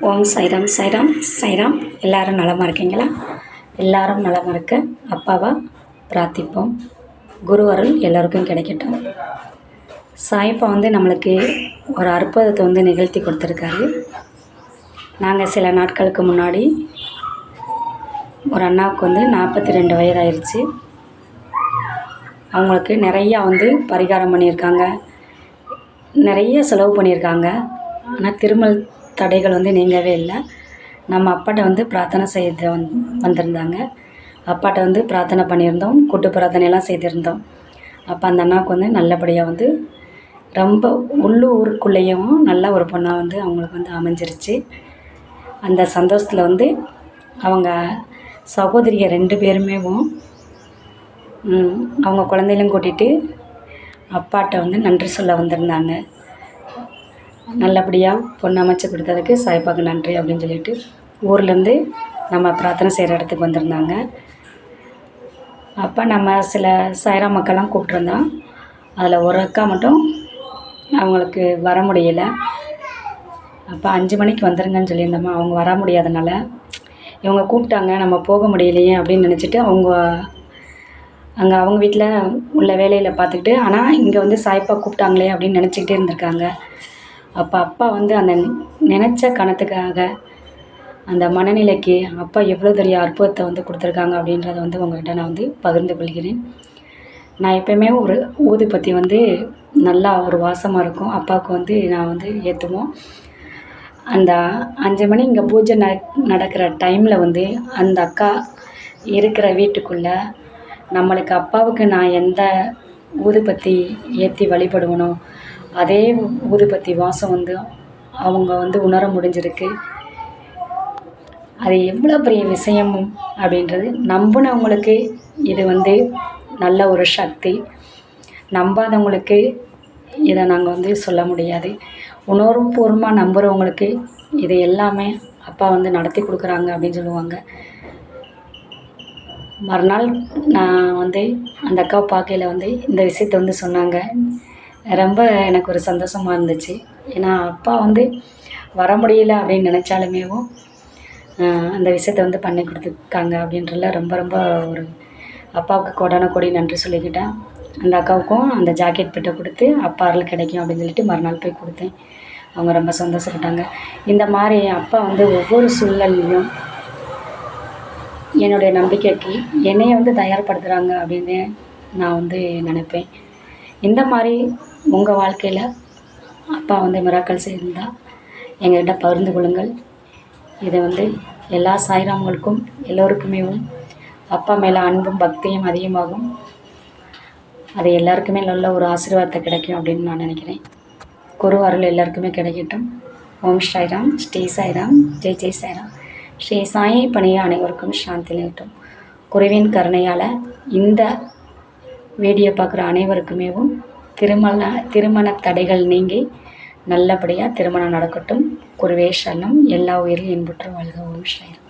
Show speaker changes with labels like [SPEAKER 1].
[SPEAKER 1] ஓம் சைராம் சைராம் சைராம். எல்லாரும் நலமாக இருக்கீங்களா? எல்லாரும் நலமாக இருக்க அப்பாவா பிரார்த்திப்போம். குரு அருள் எல்லோருக்கும் கிடைக்கட்டும். சாய்ப்பா நம்மளுக்கு ஒரு அற்புதத்தை நிகழ்த்தி கொடுத்துருக்காரு. நாங்கள் சில நாட்களுக்கு முன்னாடி ஒரு அண்ணாவுக்கு 42 வயதாயிருச்சு. அவங்களுக்கு நிறையா பரிகாரம் பண்ணியிருக்காங்க, நிறைய செலவு பண்ணியிருக்காங்க. ஆனால் திருமல் தடைகள் நீங்கவே இல்லை. நம்ம அப்பாட்ட பிரார்த்தனை செய்து வந்திருந்தாங்க. அப்பாட்ட பிரார்த்தனை பண்ணியிருந்தோம், கூட்டு பிரார்த்தனையெல்லாம் செய்திருந்தோம். அப்போ அந்த அண்ணாவுக்கு நல்லபடியாக ரொம்ப உள்ளூருக்குள்ளேயும் நல்ல ஒரு பொண்ணாக அவங்களுக்கு அமைஞ்சிருச்சு. அந்த சந்தோஷத்தில் அவங்க சகோதரிய 2 பேருமே அவங்க குழந்தைகளும் கூட்டிகிட்டு அப்பாட்ட நன்றி சொல்ல வந்திருந்தாங்க. நல்லபடியாக பொண்ணு அமைச்சு கொடுத்ததுக்கு சாய்ப்பாக்கு நன்றி அப்படின்னு சொல்லிட்டு ஊர்லேருந்து நம்ம பிரார்த்தனை செய்கிற இடத்துக்கு வந்திருந்தாங்க. அப்போ நம்ம சில சாய்ராம் மக்கள்லாம் கூப்பிட்ருந்தோம். அதில் ஒரு அக்கா மட்டும் அவங்களுக்கு வர முடியலை. அப்போ 5 மணிக்கு வந்துருங்கன்னு சொல்லியிருந்தோம்மா. அவங்க வர முடியாதனால இவங்க கூப்பிட்டாங்க, நம்ம போக முடியலையே அப்படின்னு நினச்சிட்டு அவங்க வீட்டில் உள்ள வேலையில் பார்த்துக்கிட்டு, ஆனால் இங்கே சாய்ப்பா கூப்பிட்டாங்களே அப்படின்னு நினச்சிக்கிட்டே இருந்திருக்காங்க. அப்போ அப்பா அந்த நினச்ச கணத்துக்காக அந்த மனநிலைக்கு அப்பா எவ்வளோ பெரிய அற்புதத்தை கொடுத்துருக்காங்க அப்படின்றத உங்கள்கிட்ட நான் பகிர்ந்து கொள்கிறேன். நான் எப்போயுமே ஒரு ஊதுபத்தி நல்லா ஒரு வாசமாக இருக்கும். அப்பாவுக்கு நான் ஏற்றுவோம். அந்த 5 மணி இங்கே பூஜை நடக்கிற டைமில் அந்த அக்கா இருக்கிற வீட்டுக்குள்ளே நம்மளுக்கு அப்பாவுக்கு நான் எந்த ஊதுபத்தி ஏற்றி வழிபடுவனோ அதே ஊதுபத்தி வாசம் அவங்க உணர முடிஞ்சிருக்கு. அது எவ்வளோ பெரிய விஷயம் அப்படின்றது நம்பினவங்களுக்கு இது நல்ல ஒரு சக்தி. நம்பாதவங்களுக்கு இதை நாங்கள் சொல்ல முடியாது. உணர்வுபூர்வமாக நம்புகிறவங்களுக்கு இது எல்லாமே அப்பா நடத்தி கொடுக்குறாங்க அப்படின்னு சொல்லுவாங்க. மறுநாள் நான் அந்த அக்காவை பார்க்கையில் இந்த விஷயத்தை சொன்னாங்க. ரொம்ப எனக்கு ஒரு சந்தோஷமாக இருந்துச்சு. ஏன்னா அப்பா வர முடியல அப்படின்னு நினச்சாலுமே அந்த விஷயத்தை பண்ணி கொடுத்துருக்காங்க அப்படின்றதுல ரொம்ப ரொம்ப ஒரு அப்பாவுக்கு கோடான கோடி நன்றி சொல்லிக்கிட்டேன். அந்த அக்காவுக்கும் அந்த ஜாக்கெட் பிட்டை கொடுத்து அப்பா அருள் கிடைக்கும் அப்படின்னு சொல்லிட்டு மறுநாள் போய் கொடுத்தேன். அவங்க ரொம்ப சந்தோஷப்பட்டாங்க. இந்த மாதிரி அப்பா ஒவ்வொரு சூழ்நிலையிலும் என்னுடைய நம்பிக்கைக்கு என்னையை தயார்படுத்துகிறாங்க அப்படின்னு நான் நினைப்பேன். இந்த மாதிரி உங்கள் வாழ்க்கையில் அப்பா மிராக்கள் செய்திருந்தால் எங்கள்கிட்ட பகிர்ந்து கொள்ளுங்கள். இது எல்லா சாய்ராம்களுக்கும் எல்லோருக்குமே அப்பா மேலே அன்பும் பக்தியும் அதிகமாகும். அது எல்லாருக்குமே நல்ல ஒரு ஆசீர்வாதத்தை கிடைக்கும் அப்படின்னு நான் நினைக்கிறேன். குரு அருள் எல்லாருக்குமே கிடைக்கட்டும். ஓம் சாய்ராம், ஸ்ரீ சாய்ராம், ஜெய் ஜெய் சாய்ராம். ஸ்ரீ சாயை பணிய அனைவருக்கும் சாந்தி நிகழ்த்தும். குருவின் கருணையால் இந்த வீடியோ பார்க்குற அனைவருக்குமே திருமண தடைகள் நீங்கி நல்லபடியாக திருமணம் நடக்கட்டும். குருவே சரணம். எல்லா உயிரிலும் இன்புற்று வாழ்க. ஓம் சாய்ராம்.